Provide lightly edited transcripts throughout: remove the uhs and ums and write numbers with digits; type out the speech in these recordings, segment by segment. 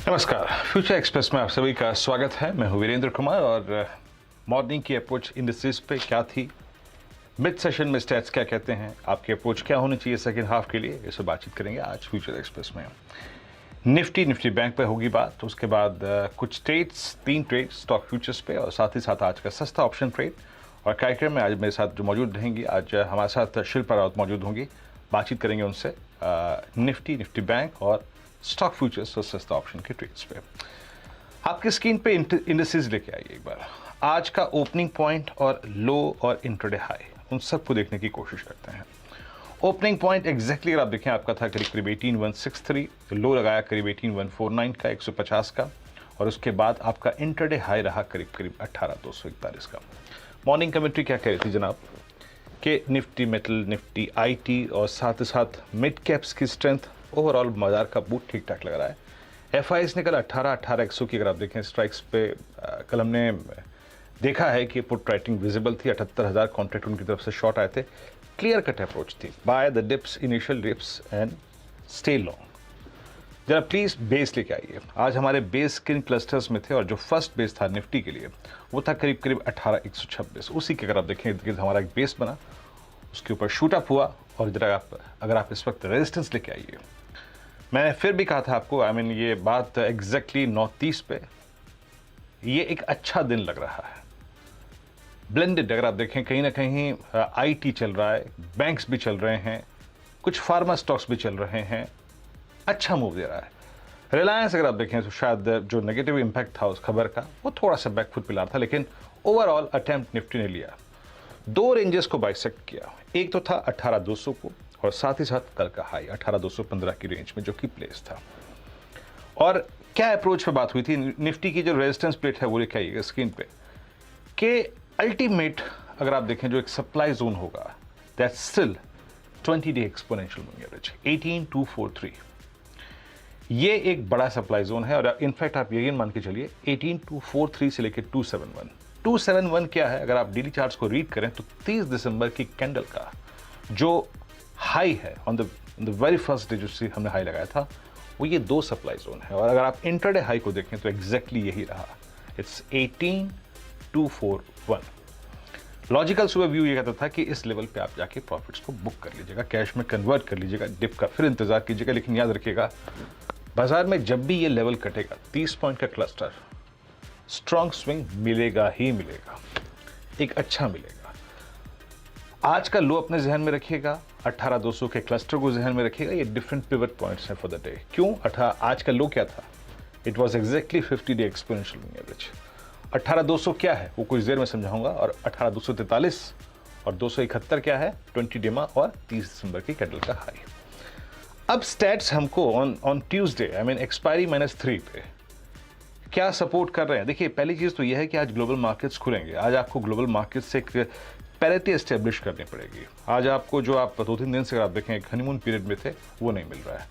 नमस्कार, future express में आप सभी का स्वागत है। मैं हूं वीरेंद्र कुमार और मॉर्निंग की अप्रोच इंडस्ट्रीज पे क्या थी, मिड सेशन में स्टैट्स क्या कहते हैं, आपकी अप्रोच क्या होनी चाहिए सेकंड हाफ के लिए, इस पर बातचीत करेंगे आज फ्यूचर एक्सप्रेस में। निफ्टी बैंक पे होगी बात, उसके बाद कुछ ट्रेड्स, 3 ट्रेड स्टॉक फ्यूचर्स पे और साथ ही साथ आज का सस्ता ऑप्शन ट्रेड। और कार्यक्रम में आज मेरे साथ जो मौजूद रहेंगी, आज हमारे साथ शिल्पा रावत मौजूद होंगी, बातचीत करेंगे उनसे निफ्टी बैंक और स्टॉक फ्यूचर्स और सस्ता ऑप्शन के ट्रेड्स पे। आपकी स्क्रीन पे इंडिसेस लेके आइए एक बार। आज का ओपनिंग पॉइंट और लो और इंट्राडे हाई, उन सबको देखने की कोशिश करते हैं। ओपनिंग पॉइंट एग्जैक्टली अगर आप देखें आपका था करीब 18163, लो लगाया करीब 18149 का 150 का, और उसके बाद आपका इंट्राडे हाई रहा करीब 18241 का। मॉर्निंग कमेंट्री क्या कह रही थी जनाब कि निफ्टी मेटल, निफ्टी आईटी और साथ ही साथ मिड कैप्स की स्ट्रेंथ, ओवरऑल बाजार का बूट ठीक ठाक लग रहा है। एफआईएस ने कल 18,100 की अगर आप देखें स्ट्राइक्स पे कल हमने देखा है कि पुट राइटिंग विजिबल थी। 78,000 कॉन्ट्रैक्ट उनकी तरफ से शॉर्ट आए थे। क्लियर कट अप्रोच थी, by the dips, initial dips and stay long. जरा प्लीज बेस लेके आइए। आज हमारे बेस किन क्लस्टर्स में थे और जो फर्स्ट बेस था निफ्टी के लिए वो था करीब 18,126। उसी के अगर आप देखें हमारा एक बेस बना, उसके ऊपर शूट अप हुआ और जरा अगर आप इस वक्त रेजिस्टेंस लेके आइए। मैंने फिर भी कहा था आपको, ये बात एग्जैक्टली 9:30 पे, ये एक अच्छा दिन लग रहा है। ब्लेंडेड अगर आप देखें कहीं ना कहीं आईटी चल रहा है, बैंक्स भी चल रहे हैं, कुछ फार्मा स्टॉक्स भी चल रहे हैं, अच्छा मूव दे रहा है। रिलायंस अगर आप देखें तो शायद जो नेगेटिव इंपैक्ट था उस खबर का वो थोड़ा सा बैकफुट पिला था, लेकिन ओवरऑल अटेम्प्ट निफ्टी ने लिया। 2 रेंजेस को बाइसेक्ट किया, एक तो था 18,200 को और साथ ही साथ कल का हाई 18,215 की रेंज में जो कि प्लेस था। और क्या अप्रोच पे बात हुई थी, निफ्टी की जो रेजिस्टेंस प्लेट है वो लिखा है स्क्रीन पे कि अल्टीमेट अगर आप देखें जो एक सप्लाई जोन होगा that's still 20 day exponential moving average 18,243। ये एक बड़ा सप्लाई जोन है और इनफैक्ट आप यकीन मान के चलिए 18,243 से लेकर 271 क्या है, अगर आप डेली चार्ट्स को रीड करें तो 30 दिसंबर की कैंडल का जो हाई है on the very first day जो हमने हाई लगाया था वो ये 2 सप्लाई जोन है। और अगर आप इंट्राडे हाई को देखें तो एग्जैक्टली यही रहा, इट्स 18,241। लॉजिकल सुबह व्यू ये कहता था कि इस लेवल पे आप जाके प्रॉफिट्स को बुक कर लीजिएगा, कैश में कन्वर्ट कर लीजिएगा, डिप का फिर इंतजार कीजिएगा। लेकिन याद रखिएगा बाजार में जब भी ये लेवल कटेगा 30 पॉइंट का क्लस्टर, स्ट्रॉन्ग स्विंग मिलेगा ही मिलेगा, एक अच्छा मिलेगा। आज का लो अपने जहन में रखिएगा, 18,200 के क्लस्टर को जहन में रखिएगा। ये डिफरेंट पिवट पॉइंट्स हैं फॉर द डे। क्यों? आज का लो क्या था? It was exactly 50 day exponential moving average. 18,200 क्या है वो कुछ देर में समझाऊंगा, और 18,243 और 271 क्या है, 20 डेमा और 30 दिसंबर की कैंडल का हाई। अब स्टैट्स हमको ऑन ट्यूसडे एक्सपायरी -3 पे क्या सपोर्ट कर रहे हैं। देखिए पहली चीज तो यह है कि आज ग्लोबल मार्केट्स खुलेंगे। आज आपको ग्लोबल मार्केट से एक पैरिटी एस्टेब्लिश करनी पड़ेगी। आज आपको जो आप 2-3 दिन से अगर आप देखें एक हनीमून पीरियड में थे वो नहीं मिल रहा है।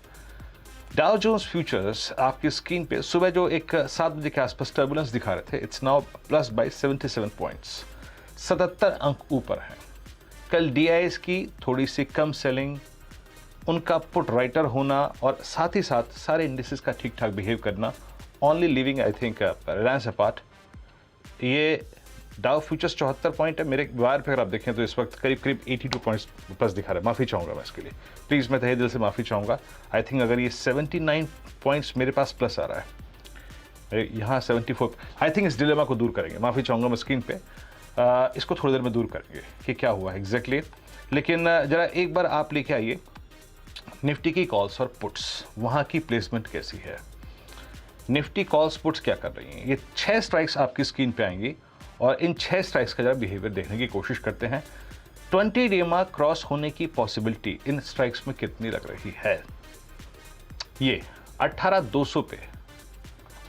डाउ जोन्स फ्यूचर्स आपकी स्क्रीन पे सुबह जो एक 7 बजे के आसपास टर्बुलेंस दिखा रहे थे, it's now plus by 77 points, 77 अंक ऊपर हैं। कल डीआईएस की थोड़ी सी कम सेलिंग, उनका पुट राइटर होना और साथ ही साथ सारे इंडिसेस का ठीक ठाक बिहेव करना, only living I think Reliance apart, ये डाउ फ्यूचर्स 74 पॉइंट है। मेरे वायर पे अगर आप देखें तो इस वक्त करीब 82 पॉइंट्स प्लस दिखा रहा है। माफ़ी चाहूँगा मैं इसके लिए, प्लीज़ मैं तहे दिल से माफ़ी चाहूँगा। आई थिंक अगर ये 79 पॉइंट्स मेरे पास प्लस आ रहा है, यहाँ 74, आई थिंक इस डिलेमा को दूर करेंगे। माफ़ी चाहूँगा मैं स्क्रीन पे, इसको थोड़ी देर में दूर करेंगे कि क्या हुआ है एग्जैक्टली। लेकिन ज़रा एक बार आप लेके आइए निफ्टी की कॉल्स और पुट्स, वहाँ की प्लेसमेंट कैसी है। निफ्टी कॉल्स पुट्स क्या कर रही हैं, ये 6 स्ट्राइक्स आपकी स्क्रीन पे आएंगी और इन 6 स्ट्राइक्स का जरा बिहेवियर देखने की कोशिश करते हैं। 20 डेमा क्रॉस होने की पॉसिबिलिटी इन स्ट्राइक्स में कितनी लग रही है। ये 18,200 पे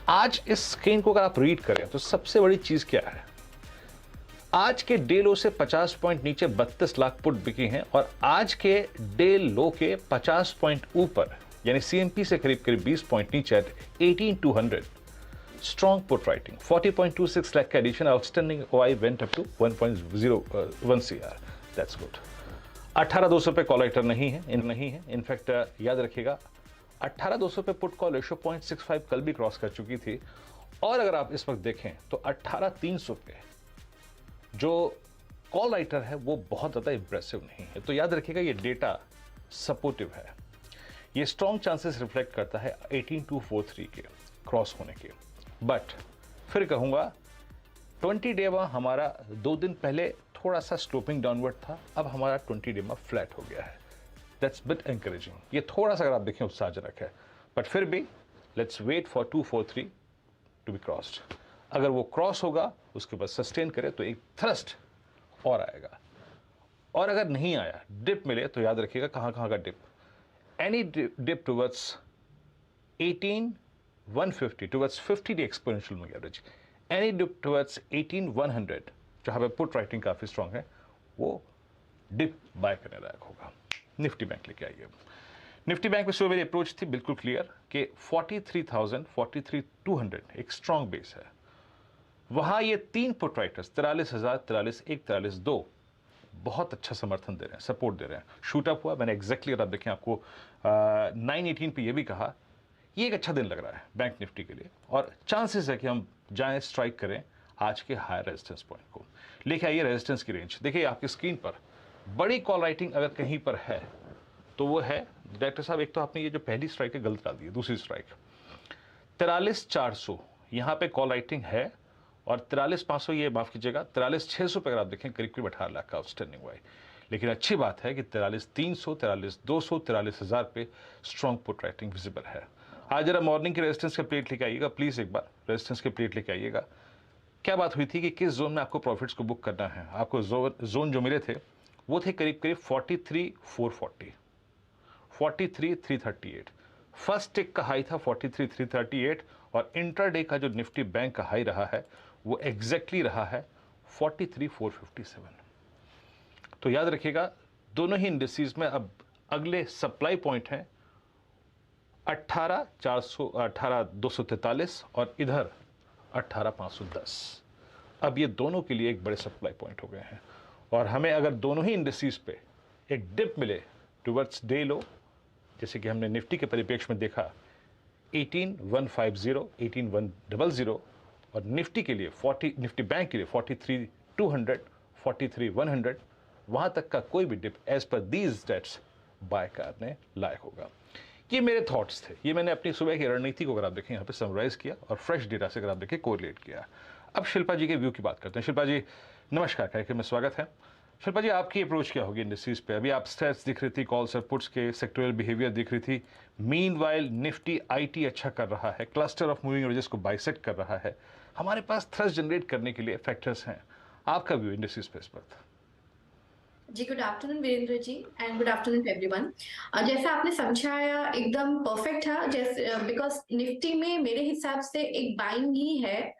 आज इस स्क्रीन को अगर आप रीड करें तो सबसे बड़ी चीज क्या है, आज के डे लो से 50 पॉइंट नीचे 32 लाख पुट बिकी हैं और आज के डे लो के 50 पॉइंट ऊपर यानी सीएमपी से करीब 20 पॉइंट नीचे 18,200 strong put writing, 40.26 lakh का addition, outstanding OI went up to 1.01 CR. That's good. 18,200 पे कॉल राइटर नहीं है इनफैक्ट याद रखिएगा 18,200 पे पुट कॉल रेशो 0.65 कल भी क्रॉस कर चुकी थी, और अगर आप इस वक्त देखें तो 18,300 पे जो कॉल राइटर है वो बहुत ज़्यादा इंप्रेसिव नहीं है। तो याद रखिएगा ये डेटा सपोर्टिव है, ये स्ट्रॉन्ग चांसेस रिफ्लेक्ट करता है 18,243 के क्रॉस होने के। बट फिर कहूँगा 20 डे में हमारा 2 दिन पहले थोड़ा सा स्लोपिंग डाउनवर्ड था, अब हमारा 20 डे में फ्लैट हो गया है। दैट्स बिट एनकरेजिंग, ये थोड़ा सा अगर आप देखें उत्साहजनक है। बट फिर भी let's wait for 243 to be crossed. अगर वो क्रॉस होगा उसके बाद सस्टेन करे तो एक थ्रस्ट और आएगा, और अगर नहीं आया डिप मिले तो याद रखिएगा कहाँ कहाँ का dip, any dip towards 18,150 towards 50 day exponential moving average, any dip towards 18,100 जहाँ पे पुट राइटिंग काफ़ी स्ट्रांग है, वो डिप बाय करने लायक होगा। निफ्टी बैंक लेके आइए। निफ्टी बैंक में सुबह मेरी अप्रोच थी बिल्कुल क्लियर कि 43,000 43,200 एक स्ट्रांग बेस है। वहां ये 3 पुट राइटर्स 43,000 43,1 43,2 बहुत अच्छा समर्थन दे रहे हैं, सपोर्ट दे रहे हैं। शूट अप हुआ, मैंने एग्जैक्टली अगर आप देखें आपको 918 पे ये भी कहा, ये एक अच्छा दिन लग रहा है बैंक निफ्टी के लिए, और चांसेस है कि हम जाएं स्ट्राइक करें आज के हायर रेजिस्टेंस पॉइंट को। लेके आइए रेजिस्टेंस की रेंज देखिए आपकी स्क्रीन पर। बड़ी कॉल राइटिंग अगर कहीं पर है तो वो है डायरेक्टर साहब, एक तो आपने ये जो पहली स्ट्राइक है गलत डाल दी है, दूसरी स्ट्राइक 43,400 यहां पे कॉल राइटिंग है, और 43,500 ये माफ कीजिएगा 43,600 पे अगर आप देखें करीब करीब 18 लाख का आउटस्टैंडिंग हुआ है। लेकिन अच्छी बात है कि 43,300 43,200 43,000 पे स्ट्रॉन्ग पुट राइटिंग विजिबल है। आज जरा मॉर्निंग की रेजिस्टेंस के प्लेट लेके आइएगा प्लीज, एक बार रेजिस्टेंस के प्लेट लेके आइएगा। क्या बात हुई थी कि किस जोन में आपको प्रॉफिट्स को बुक करना है। आपको जोन जो मिले थे वो थे करीब करीब 43,440 43,338। फर्स्ट टिक का हाई था 43,338, और इंट्राडे का जो निफ्टी बैंक का हाई रहा है वो एग्जैक्टली रहा है 43,457। तो याद रखिएगा दोनों ही इंडिसेस में अब अगले सप्लाई पॉइंट हैं 18,243 और इधर 18,510। अब ये दोनों के लिए एक बड़े सप्लाई पॉइंट हो गए हैं, और हमें अगर दोनों ही इंडिसेस पे एक डिप मिले टुवर्ड्स डे लो, जैसे कि हमने निफ्टी के परिप्रेक्ष्य में देखा 18,150 18,100, और निफ्टी के लिए निफ्टी बैंक के लिए 43,200 43,100, वहां तक का कोई भी dip as per these stats buy करने लायक होगा। ये मेरे थॉट्स थे, ये मैंने अपनी सुबह की रणनीति को अगर आप देखें यहाँ पे समराइज किया और फ्रेश डेटा से अगर आप देखें कोरिलेट किया। अब शिल्पा जी के व्यू की बात करते हैं। शिल्पा जी नमस्कार, कार्यक्रम में स्वागत है। शिल्पा जी आपकी अप्रोच क्या होगी इंडस्ट्रीज पे? अभी आप स्टैट्स दिख रही थी, कॉल्स और पुट्स के सेक्टोरियल बिहेवियर दिख रही थी। मीनवाइल निफ्टी आईटी अच्छा कर रहा है, क्लस्टर ऑफ मूविंग एवरेजेस को बाइसेक्ट कर रहा है, हमारे पास थ्रस्ट जनरेट करने के लिए फैक्टर्स हैं। आपका व्यू इंडस्ट्रीज पे इस पर? जी good afternoon Virendra ji, and good afternoon everyone. जैसा आपने समझाया एकदम परफेक्ट है, जैसे बिकॉज निफ्टी में मेरे हिसाब से एक बाइंग ही है।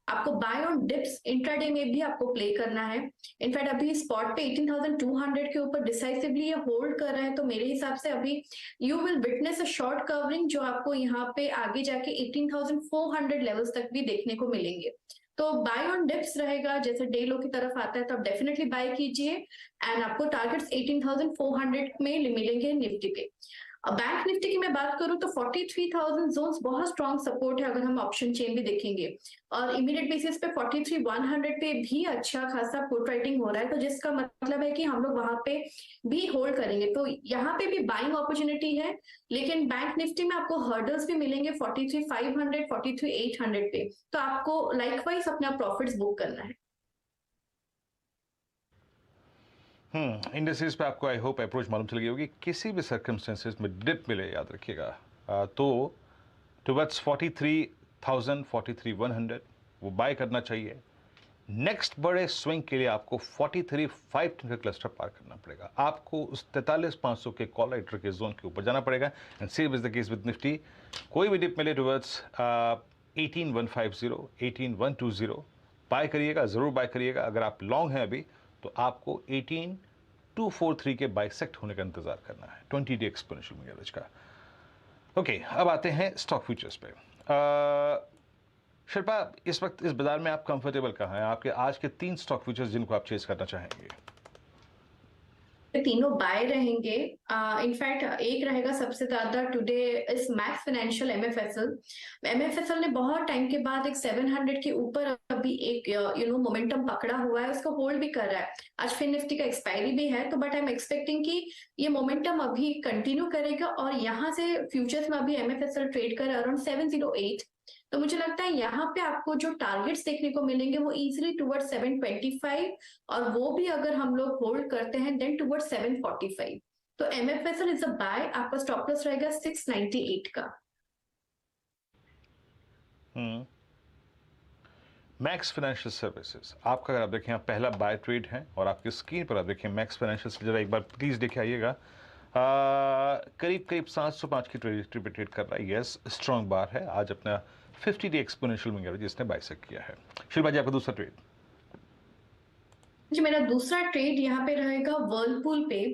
आपको बाय ऑन डिप्स इंट्राडे में भी आपको प्ले करना है। इनफैक्ट अभी स्पॉट पे 18,200 के ऊपर डिसाइसिवली ये होल्ड कर रहा है, तो मेरे हिसाब से अभी you will witness a short covering जो आपको यहाँ पे आगे जाके 18,400 लेवल्स तक भी देखने को मिलेंगे। तो बाय ऑन डिप्स रहेगा, जैसे डे लो की तरफ आता है तो आप डेफिनेटली बाय कीजिए, एंड आपको टारगेट्स 18,400 में मिलेंगे निफ्टी पे। बैंक निफ्टी की मैं बात करूं तो 43,000 जोन्स बहुत स्ट्रॉन्ग सपोर्ट है अगर हम ऑप्शन चेन भी देखेंगे, और इमीडिएट बेसिस पे 43,100 पे भी अच्छा खासा पुट राइटिंग हो रहा है, तो जिसका मतलब है कि हम लोग वहां पे भी होल्ड करेंगे, तो यहाँ पे भी बाइंग अपॉर्चुनिटी है। लेकिन बैंक निफ्टी में आपको हर्डल्स भी मिलेंगे 43,500 43,800 पे, तो आपको लाइकवाइज अपना प्रॉफिट्स बुक करना है। इंडस्ट्रीज पे आपको आई होप अप्रोच मालूम चल गई होगी। किसी भी सर्कमस्टेंसेस में डिप मिले याद रखिएगा तो टुवर्ड्स 43,000 43,100 वो बाय करना चाहिए। नेक्स्ट बड़े स्विंग के लिए आपको 43,500 का क्लस्टर पार करना पड़ेगा, आपको उस 43,500 के कॉल राइटर के जोन के ऊपर जाना पड़ेगा। And same is the case with Nifty. कोई भी डिप मिले टुवर्ड्स 18,150 18,120 बाय करिएगा, ज़रूर बाय करिएगा। अगर आप लॉन्ग हैं अभी तो आपको 18,243 के बाइसेक्ट होने का इंतजार करना है 20 डे एक्सपोनेंशियल मूविंग एवरेज का। ओके, अब आते हैं स्टॉक फ्यूचर्स पे। शिल्पा इस वक्त इस बाजार में आप कंफर्टेबल कहाँ हैं? आपके आज के 3 स्टॉक फ्यूचर्स जिनको आप चेज करना चाहेंगे। तीनों बाय रहेंगे। इनफैक्ट एक रहेगा सबसे ज्यादा टुडे इस मैक्स फाइनेंशियल एमएफएसएल। एमएफएसएल ने बहुत टाइम के बाद एक 700 के ऊपर अभी एक मोमेंटम पकड़ा हुआ है, उसको होल्ड भी कर रहा है। आज फिन निफ्टी का एक्सपायरी भी है, तो बट आई एम एक्सपेक्टिंग कि ये मोमेंटम अभी कंटिन्यू करेगा और यहाँ से फ्यूचर्स में अभी एमएफएसएल ट्रेड कर अराउंड 708। तो मुझे लगता है यहाँ पे आपको जो टारगेट्स देखने को मिलेंगे वो इजीली टुवर्ड 725, और वो भी अगर हम लोग होल्ड करते हैं देन टुवर्ड 745। तो एमएफएसएल इज अ बाय, आपका स्टॉप लॉस रहेगा 698 का। मैक्स फाइनेंशियल सर्विसेज आपका अगर आप देखें आप पहला बाय ट्रेड है और आपकी स्क्रीन पर आप देखें मैक्स फाइनेंशियल से जरा एक बार प्लीज देखे आइएगा। करीब करीब 705 की ट्रेड पे ट्रेड कर रहा है। यस, स्ट्रॉन्ग बार है। आज अपना 50 डे एक्सपोनेंशियल मूविंग एवरेज इसने बाइसेक्ट किया है। शिल्पा जी आपका दूसरा ट्रेड। जी, मेरा दूसरा ट्रेड यहाँ पे रहेगा वर्लपूल पे।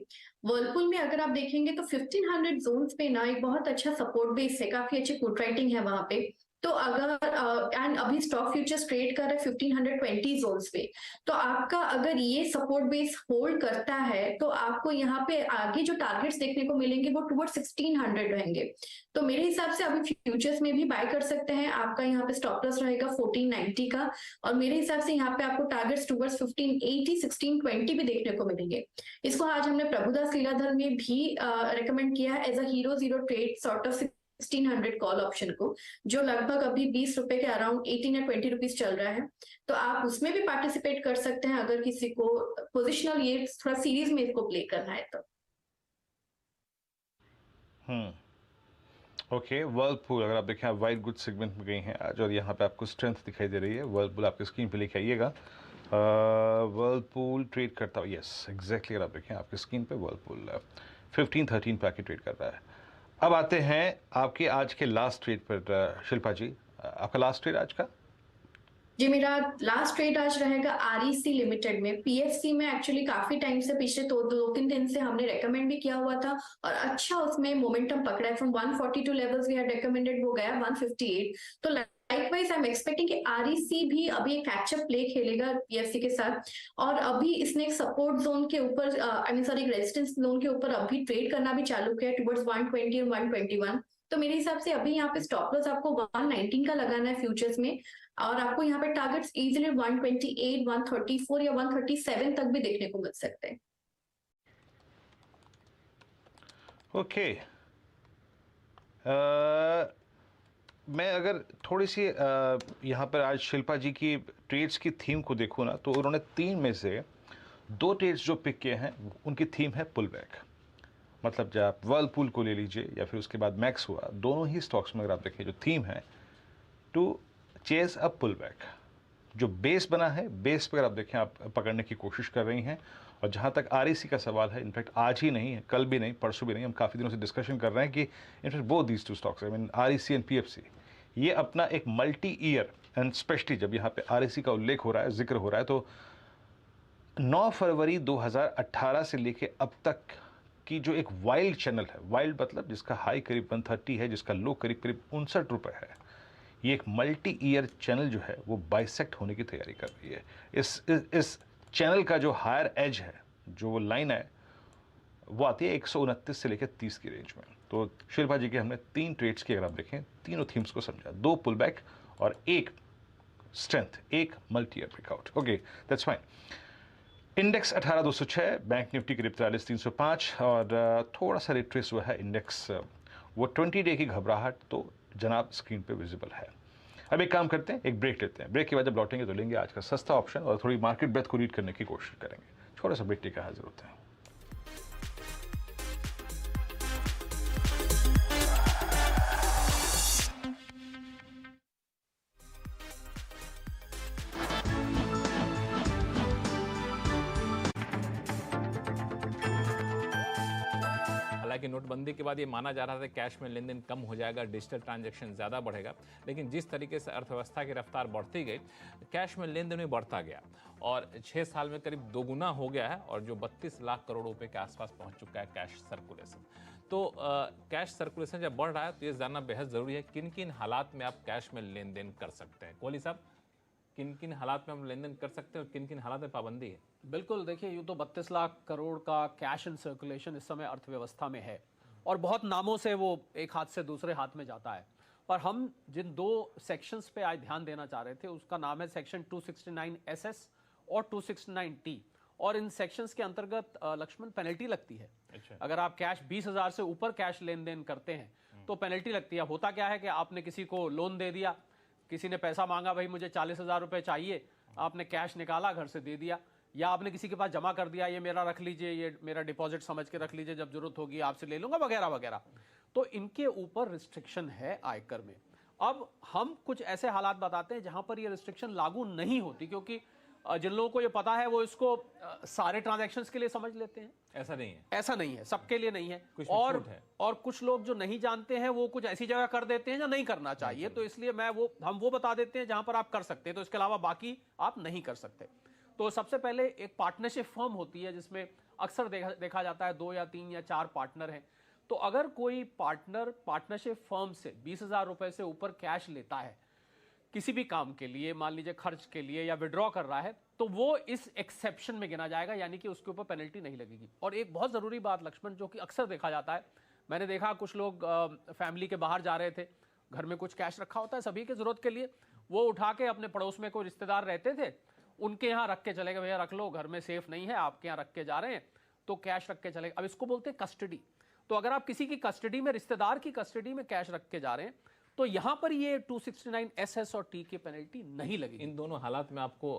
वर्लपूल में अगर आप देखेंगे तो 1500 जोन्स पे ना एक बहुत अच्छा सपोर्ट बेस है, काफी अच्छी पुट राइटिंग है वहां पे। तो अगर एंड अभी स्टॉक फ्यूचर्स ट्रेड कर रहे हैं 1520 जोन्स पे, तो आपका अगर ये सपोर्ट बेस होल्ड करता है तो आपको यहाँ पे आगे जो टारगेट्स देखने को मिलेंगे वो टुवर्ड 1600 रहेंगे। तो मेरे हिसाब से अभी फ्यूचर्स में भी बाय कर सकते हैं। आपका यहाँ पे स्टॉप लॉस रहेगा 1490 का, और मेरे हिसाब से यहाँ पे आपको टारगेट्स टुवर्ड्स 1580 1620 भी देखने को मिलेंगे। इसको आज हमने प्रभुदास लीलाधर में भी रेकमेंड किया है as a hero zero trade sort of 1600 call option को, जो लगभग अभी 20 रुपए के अराउंड 18 या 20 रुपीज चल रहा है। तो आप उसमें भी पार्टिसिपेट कर सकते हैं अगर किसी को पोजिशनल ये थोड़ा सीरीज में इसको प्ले करना है तो। ओके, वर्लपूल अगर आप देखें आप वाइट गुड सेगमेंट में गई हैं आज और यहाँ पे आपको स्ट्रेंथ दिखाई दे रही है। वर्लपूल आपकी स्क्रीन पे लेके आइएगा। वर्लपूल ट्रेड करता हुआ, यस एग्जैक्टली, अगर आप देखें आपकी स्क्रीन पे वर्लपूल 1513 पे आके ट्रेड कर रहा है। अब आते हैं आपके आज के लास्ट ट्रेड पर। शिल्पा जी आपका लास्ट ट्रेड आज का। जी, मेरा लास्ट ट्रेड आज रहेगा आरईसी लिमिटेड में। पीएफसी में एक्चुअली काफी टाइम से पिछले दो तीन दिन से हमने रेकमेंड भी किया हुआ था और अच्छा उसमें मोमेंटम पकड़ा है। From 142 levels we had recommended, वो गया 158। तो लाइकवाइज आई एम एक्सपेक्टिंग कि आरईसी भी अभी एक कैचअप प्ले खेलेगा पीएफसी के साथ, और अभी इसने एक सपोर्ट जोन के ऊपर I mean sorry resistance zone के ऊपर अभी ट्रेड करना भी चालू किया टुवर्ड्स 120 और 121। तो मेरे हिसाब से अभी यहाँ पे स्टॉप लॉस आपको 119 का लगाना है फ्यूचर्स में, और आपको यहाँ पे टारगेट्स इजीली 128 134 या 137 तक भी देखने को मिल सकते हैं। ओके, मैं अगर थोड़ी सी यहाँ पर आज शिल्पा जी की ट्रेड्स की थीम को देखूँ ना, तो उन्होंने 3 में से 2 ट्रेड्स जो पिक किए हैं उनकी थीम है पुल बैक। मतलब जब आप वर्लपूल को ले लीजिए या फिर उसके बाद मैक्स हुआ, दोनों ही स्टॉक्स में अगर आप देखें जो थीम है to chase a pull back. जो बेस बना है, बेस पर आप देखें आप पकड़ने की कोशिश कर रही हैं। और जहाँ तक आरईसी का सवाल है, इनफैक्ट आज ही नहीं, कल भी नहीं, परसों भी नहीं, हम काफ़ी दिनों से डिस्कशन कर रहे हैं कि in fact both these two stocks I mean REC and PFC, ये अपना एक मल्टी ईयर एंड स्पेशली जब यहाँ पे आरईसी का उल्लेख हो रहा है, जिक्र हो रहा है, तो 9 फरवरी 2018 से लेके अब तक की जो एक वाइल्ड चैनल है, वाइल्ड मतलब जिसका हाई करीब 130 है, जिसका लो करीब करीब 59 रुपये है, ये एक मल्टी ईयर चैनल जो है वो बाइसेक्ट होने की तैयारी कर रही है। इस चैनल का जो हायर एज है, जो वो लाइन है, वो आती है 129 से लेकर 30 की रेंज में। तो शिल्पा जी के हमने 3 ट्रेड्स की अगर आप देखें, तीनों थीम्स को समझा, 2 पुल बैक और 1 strength, 1 multi year breakout. Okay, that's fine. Index 18206, bank Nifty करीब 43305 और थोड़ा सा रिट्रेस हुआ है इंडेक्स। वो 20 डे की घबराहट तो जनाब स्क्रीन पे विजिबल है। अब एक काम करते हैं, एक ब्रेक लेते हैं। ब्रेक के बाद जब लौटेंगे तो लेंगे आज का सस्ता ऑप्शन और थोड़ी मार्केट ब्रेथ को रीड करने की कोशिश करेंगे। छोटा सा ब्रेक लेकर हाजिर होते हैं। हालांकि नोटबंदी के बाद ये माना जा रहा था कैश में लेन देन कम हो जाएगा, डिजिटल ट्रांजैक्शन ज़्यादा बढ़ेगा, लेकिन जिस तरीके से अर्थव्यवस्था की रफ्तार बढ़ती गई, कैश में लेन देन भी बढ़ता गया और 6 साल में करीब दोगुना हो गया है और जो 32 लाख करोड़ रुपए के आसपास पहुंच चुका है कैश सर्कुलेशन। तो कैश सर्कुलेशन जब बढ़ रहा है तो ये जानना बेहद ज़रूरी है किन किन हालात में आप कैश में लेन देन कर सकते हैं। कोहली साहब। किन किन हालात में हम लेन देन कर सकते हैं और किन किन हालात में पाबंदी है? बिल्कुल, देखिए यूँ तो 32 लाख करोड़ का कैश इन सर्कुलेशन इस समय अर्थव्यवस्था में है और बहुत नामों से वो एक हाथ से दूसरे हाथ में जाता है। पर हम जिन दो सेक्शंस पे आज ध्यान देना चाह रहे थे उसका नाम है सेक्शन 269 SS और 269 T, और इन सेक्शंस के अंतर्गत लक्ष्मण पेनल्टी लगती है। अच्छा। अगर आप कैश 20,000 से ऊपर कैश लेन देन करते हैं तो पेनल्टी लगती है। होता क्या है कि आपने किसी को लोन दे दिया, किसी ने पैसा मांगा, भाई मुझे 40,000 रुपए चाहिए, आपने कैश निकाला घर से दे दिया, या आपने किसी के पास जमा कर दिया, ये मेरा रख लीजिए, ये मेरा डिपॉजिट समझ के रख लीजिए, जब जरूरत होगी आपसे ले लूंगा, वगैरह वगैरह। तो इनके ऊपर रिस्ट्रिक्शन है आयकर में। अब हम कुछ ऐसे हालात बताते हैं जहां पर ये रिस्ट्रिक्शन लागू नहीं होती, क्योंकि जिन लोगों को ये पता है वो इसको सारे ट्रांजैक्शंस के लिए समझ लेते हैं। ऐसा नहीं है, ऐसा नहीं है, सबके लिए नहीं है। कुछ में छूट है। और कुछ लोग जो नहीं जानते हैं वो कुछ ऐसी जगह कर देते हैं जहां नहीं करना चाहिए, तो इसलिए हम वो बता देते हैं जहां पर आप कर सकते हैं, तो इसके अलावा बाकी आप नहीं कर सकते। तो सबसे पहले एक पार्टनरशिप फर्म होती है जिसमें अक्सर देखा जाता है 2 या 3 या 4 पार्टनर हैं। तो अगर कोई पार्टनर पार्टनरशिप फर्म से 20,000 रुपए से ऊपर कैश लेता है किसी भी काम के लिए, मान लीजिए खर्च के लिए या विड्रॉ कर रहा है, तो वो इस एक्सेप्शन में गिना जाएगा, यानी कि उसके ऊपर पेनल्टी नहीं लगेगी। और एक बहुत ज़रूरी बात लक्ष्मण, जो कि अक्सर देखा जाता है, मैंने देखा कुछ लोग फैमिली के बाहर जा रहे थे, घर में कुछ कैश रखा होता है सभी की ज़रूरत के लिए, वो उठा के अपने पड़ोस में कोई रिश्तेदार रहते थे उनके यहाँ रख के चले गए, भैया रख लो, घर में सेफ नहीं है, आपके यहाँ रख के जा रहे हैं, तो कैश रख के चले गए। अब इसको बोलते हैं कस्टडी। तो अगर आप किसी की कस्टडी में, रिश्तेदार की कस्टडी में कैश रख के जा रहे हैं, तो यहां पर ये 269 SS और T की पेनल्टी नहीं लगेगी। इन दोनों हालात में आपको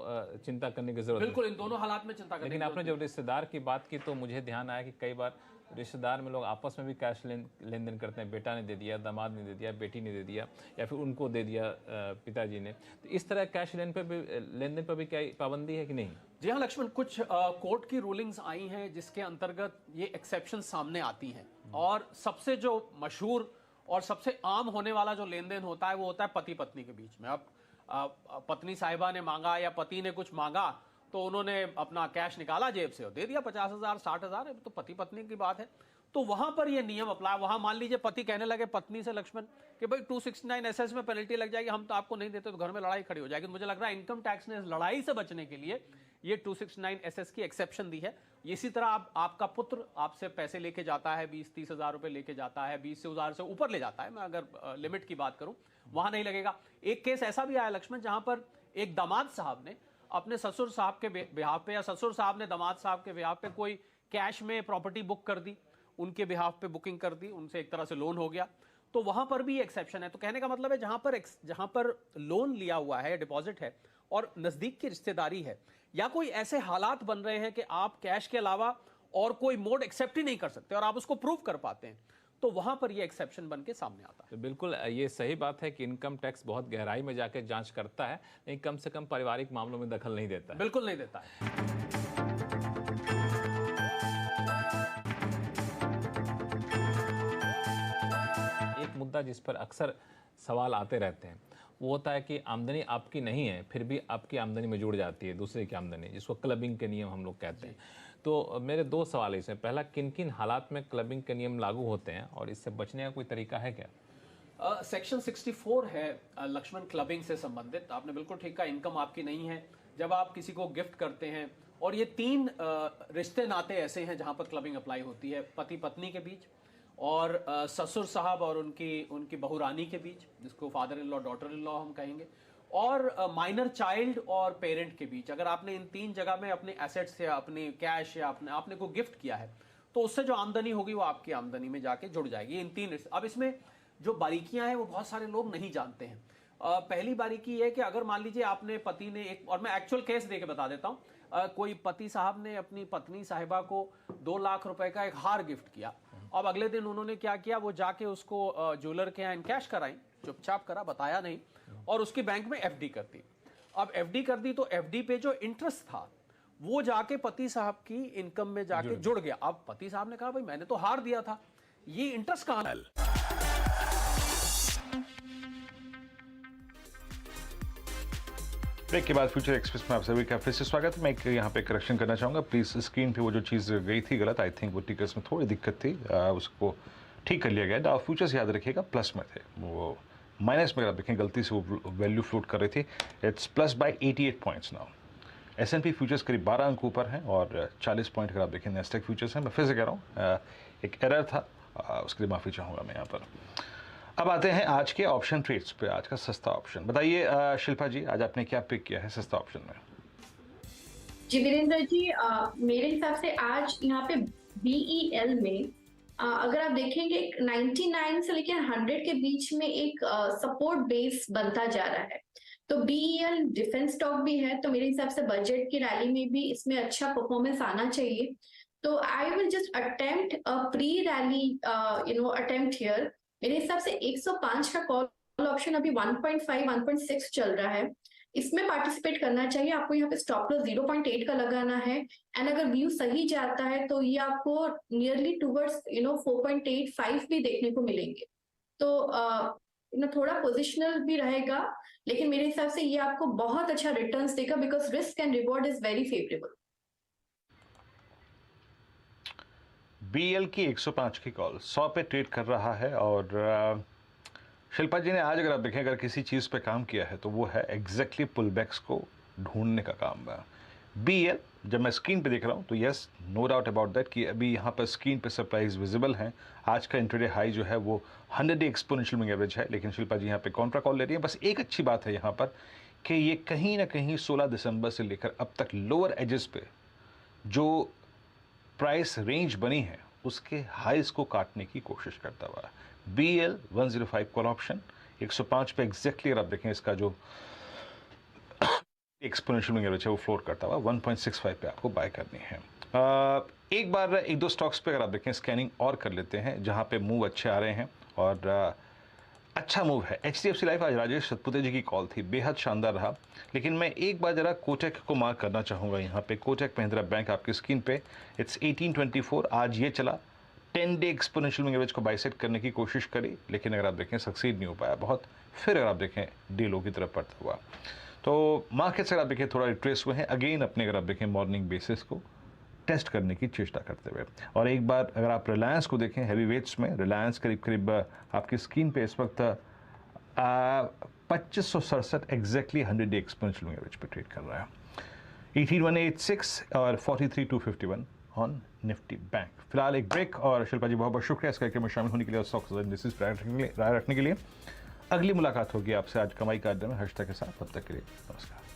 चिंता करने की जरूरत बिल्कुल, इन दोनों हालात में चिंता करने लेकिन आपने जब रिश्तेदार की बात की तो मुझे ध्यान आया कि कई बार रिश्तेदार में लोग आपस में भी कैश लेन देन करते हैं, बेटा ने दे दिया, दामाद ने दे दिया, बेटी ने दे दिया, या फिर उनको दे दिया पिताजी ने। तो इस तरह कैश लेन देन पर भी क्या पाबंदी है कि नहीं? जी हाँ लक्ष्मण, कुछ कोर्ट की रूलिंग्स आई हैं जिसके अंतर्गत ये एक्सेप्शन सामने आती हैं, और सबसे जो मशहूर और सबसे आम होने वाला जो लेन देन होता है वो होता है पति पत्नी के बीच में। अब पत्नी साहिबा ने मांगा या पति ने कुछ मांगा तो उन्होंने अपना कैश निकाला जेब से और दे दिया 50,000 60,000, तो पति पत्नी की बात है, तो वहां पर ये नियम अप्लाई। वहां मान लीजिए पति कहने लगे पत्नी से लक्ष्मण कि भाई 269 SS में पेनल्टी लग जाएगी, हम तो आपको नहीं देते, तो घर में लड़ाई खड़ी हो जाएगी। तो मुझे लग रहा है इनकम टैक्स ने इस लड़ाई से बचने के लिए ये 269 SS की एक्सेप्शन दी है। इसी तरह आपका पुत्र आपसे पैसे लेके जाता है, 20-30 हजार रुपए लेके जाता है, 20,000 से ऊपर ले जाता है, मैं अगर लिमिट की बात करूं, वहां नहीं लगेगा। एक केस ऐसा भी आया लक्ष्मण जहां पर एक दामाद साहब ने अपने ससुर साहब के बिहाफ पे, या ससुर साहब ने दामाद साहब के बिहाफ पे कोई कैश में प्रॉपर्टी बुक कर दी, उनके बिहाफ पे बुकिंग कर दी, उनसे एक तरह से लोन हो गया, तो वहां पर भी एक्सेप्शन है। तो कहने का मतलब है जहां पर लोन लिया हुआ है, डिपॉजिट है और नजदीक की रिश्तेदारी है, या कोई ऐसे हालात बन रहे हैं कि आप कैश के अलावा और कोई मोड एक्सेप्ट ही नहीं कर सकते और आप उसको प्रूव कर पाते हैं, तो वहां पर ये एक्सेप्शन बन के सामने आता है। तो बिल्कुल ये सही बात है कि इनकम टैक्स बहुत गहराई में जाकर जांच करता है, लेकिन कम से कम पारिवारिक मामलों में दखल नहीं देता है। बिल्कुल नहीं देता है। एक मुद्दा जिस पर अक्सर सवाल आते रहते हैं वो होता है कि आमदनी आपकी नहीं है फिर भी आपकी आमदनी में जुड़ जाती है दूसरे की आमदनी, जिसको क्लबिंग के नियम हम लोग कहते हैं। तो मेरे 2 सवाल है इसमें। पहला, किन किन हालात में क्लबिंग के नियम लागू होते हैं और इससे बचने का कोई तरीका है क्या? सेक्शन 64 है लक्ष्मण क्लबिंग से संबंधित। आपने बिल्कुल ठीक कहा, इनकम आपकी नहीं है, जब आप किसी को गिफ्ट करते हैं, और ये 3 रिश्ते नाते ऐसे हैं जहां पर क्लबिंग अप्लाई होती है, पति पत्नी के बीच, और ससुर साहब और उनकी बहुरानी के बीच, जिसको father in law daughter in law हम कहेंगे, और माइनर चाइल्ड और पेरेंट के बीच। अगर आपने इन 3 जगह में अपने एसेट्स या अपने कैश या आपने को गिफ्ट किया है, तो उससे जो आमदनी होगी वो आपकी आमदनी में जाके जुड़ जाएगी, इन 3। अब इसमें जो बारीकियां हैं वो बहुत सारे लोग नहीं जानते हैं। पहली बारीकी है कि अगर मान लीजिए आपने पति ने और मैं एक्चुअल केस देके बता देता हूं, कोई पति साहब ने अपनी पत्नी साहिबा को 2 लाख रुपए का एक हार गिफ्ट किया। अब अगले दिन उन्होंने क्या किया, वो जाके उसको ज्वेलर के यहाँ इनकैश कराई, चुपचाप करा, बताया नहीं, और उसकी बैंक में FD कर दी। अब FD कर दी तो FD पे जो इंटरेस्ट था वो जाके पति साहब की इनकम में जाके जुड़ गया। अब पति साहब ने कहा भाई मैंने तो हार दिया था, ये इंटरेस्ट कहां? ब्रेक के बाद फ्यूचर एक्सप्रेस में आप सभी का फिर से स्वागत है। मैं यहाँ पे करेक्शन करना चाहूँगा प्लीज़। स्क्रीन पे वो जो चीज़ गई थी गलत, आई थिंक वो टिकर्स में थोड़ी दिक्कत थी, उसको ठीक कर लिया गया। फ्यूचर्स याद रखिएगा प्लस में थे, वो माइनस में अगर आप देखें गलती से वो वैल्यू फ्लोट कर रही थी। It's plus by 88 points now. S&P futures करीब 12 अंक ऊपर हैं और 40 पॉइंट अगर आप देखें नेस्टेक फ्यूचर्स हैं। मैं फिर से कह रहा हूँ एक एरर था, उसके लिए माफ़ी चाहूँगा मैं यहाँ पर। अब आते हैं आज के ऑप्शन ट्रेड्स पे, आज का सस्ता ऑप्शन। बताइए शिल्पा जी, आज आपने क्या पिक किया है सस्ता ऑप्शन में? जी वीरेंद्र जी, मेरे हिसाब से आज यहाँ पे BEL में अगर आप देखेंगे 99 से लेकर 100 के बीच में एक सपोर्ट बेस बनता जा रहा है। तो BEL डिफेंस स्टॉक भी है, तो मेरे हिसाब से बजट की रैली में भी इसमें अच्छा परफॉर्मेंस आना चाहिए। तो I will just attempt a pre rally attempt here. मेरे हिसाब से 105 का कॉल ऑप्शन अभी 1.5 1.6 चल रहा है, इसमें पार्टिसिपेट करना चाहिए। आपको यहाँ पे स्टॉप लॉस 0.8 का लगाना है, एंड अगर व्यू सही जाता है तो ये आपको नियरली टूवर्ड्स 4.85 भी देखने को मिलेंगे। तो थोड़ा पोजिशनल भी रहेगा, लेकिन मेरे हिसाब से ये आपको बहुत अच्छा रिटर्न्स देगा because risk and reward is very favourable. BEL की 105 की कॉल 100 पे ट्रेड कर रहा है और शिल्पा जी ने आज अगर आप देखें अगर किसी चीज़ पे काम किया है तो वो है एग्जैक्टली पुलबैक्स को ढूंढने का काम। BEL जब मैं स्क्रीन पे देख रहा हूँ तो yes, no doubt about that कि अभी यहाँ पर स्क्रीन पे सप्लाईज विजिबल हैं। आज का इंट्राडे हाई जो है वो 100 एक्सपोनेंशियल मूविंग एवरेज है, लेकिन शिल्पा जी यहाँ पे कॉन्ट्रा कॉल ले रही है। बस एक अच्छी बात है यहाँ पर कि ये कहीं ना कहीं 16 दिसंबर से लेकर अब तक लोअर एजेस पे जो प्राइस रेंज बनी है उसके हाइज को काटने की कोशिश करता हुआ। BEL 105 कॉल ऑप्शन 105 पे एग्जैक्टली अगर आप देखें इसका जो एक्सपोनेंशियल मूविंग एवरेज है वो फ्लोट करता हुआ 1.65 पे आपको बाय करनी है। एक बार एक दो स्टॉक्स पे अगर आप देखें स्कैनिंग और कर लेते हैं जहां पे मूव अच्छे आ रहे हैं और अच्छा मूव है। HDFC लाइफ आज राजेश सतपुते जी की कॉल थी, बेहद शानदार रहा। लेकिन मैं एक बार जरा कोटक को मार्क करना चाहूँगा यहाँ पे। कोटक महिंद्रा बैंक आपकी स्क्रीन पे, इट्स 1824। आज ये चला 10 डे एक्सपोनेंशियल मूविंग एवरेज को बाइसेट करने की कोशिश करी, लेकिन अगर आप देखें सक्सीड नहीं हो पाया बहुत। फिर अगर आप देखें डे लो की तरफ पड़ता हुआ, तो मार्केट्स अगर आप देखें थोड़ा रिट्रेस हुए हैं अगेन अपने अगर आप देखें मॉर्निंग बेसिस को टेस्ट करने की चेष्टा करते हुए। और एक बार अगर आप रिलायंस को देखें हैवी वेट्स में, रिलायंस करीब करीब आपकी स्क्रीन पे इस वक्त 2567 एग्जैक्टली 100 डे एक्सपोनेंशियल एवरेज पे ट्रेड कर रहा है। 18186 और 43251 ऑन निफ्टी बैंक। फिलहाल एक ब्रेक, और शिल्पा जी बहुत बहुत शुक्रिया इस कार्यक्रम में शामिल होने के लिए और स्टॉक्स एनालिसिस राय रखने के लिए। अगली मुलाकात होगी आपसे आज कमाई का अड्डा में हर्षता के साथ। तब तक के लिए नमस्कार।